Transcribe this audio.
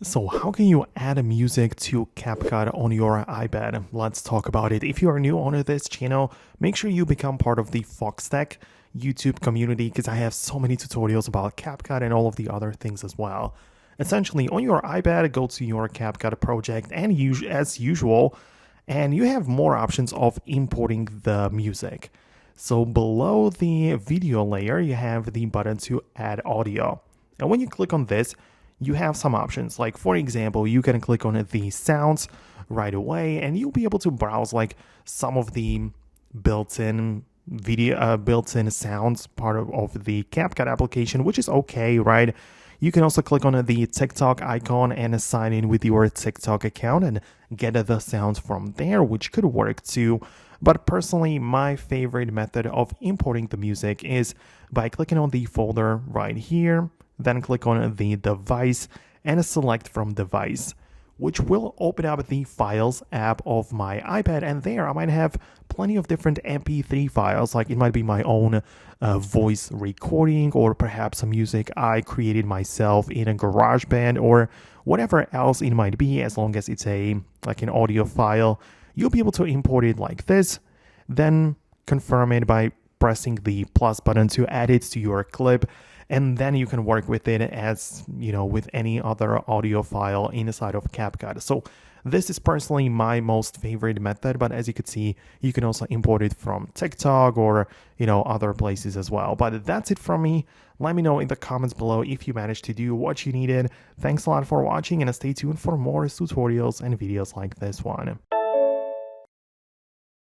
So how can you add music to Capcut on your iPad? Let's talk about it. If you are new on this channel, make sure you become part of the Foxtecc YouTube community because I have so many tutorials about Capcut and all of the other things as well. Essentially, on your iPad, go to your Capcut project and as usual, and you have more options of importing the music. So below the video layer, you have the button to add audio. And when you click on this, you have some options. Like, for example, you can click on the sounds right away and you'll be able to browse like some of the built-in built-in sounds part of the CapCut application, which is okay, right? You can also click on the TikTok icon and sign in with your TikTok account and get the sounds from there, which could work too. But personally, my favorite method of importing the music is by clicking on the folder right here, then click on the device and select from device, which will open up the files app of my iPad. And there I might have plenty of different MP3 files, like it might be my own voice recording or perhaps some music I created myself in a GarageBand or whatever else it might be. As long as it's an audio file, you'll be able to import it like this, then confirm it by pressing the plus button to add it to your clip, and then you can work with it as, with any other audio file inside of CapCut. So this is personally my most favorite method, but as you can see, you can also import it from TikTok or, other places as well. But that's it from me. Let me know in the comments below if you managed to do what you needed. Thanks a lot for watching and stay tuned for more tutorials and videos like this one.